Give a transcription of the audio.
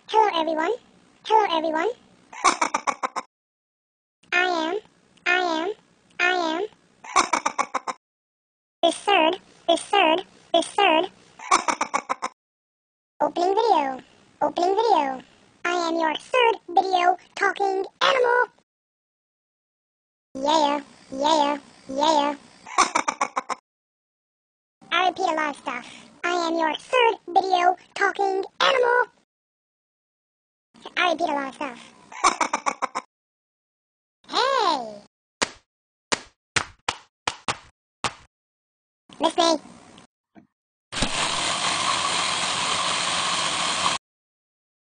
Hello everyone. Hello everyone. I am this third opening video. Opening video. I am your third video talking animal. Yeah, yeah, yeah. I repeat a lot of stuff. I am your third video talking animal. I repeat a lot of stuff.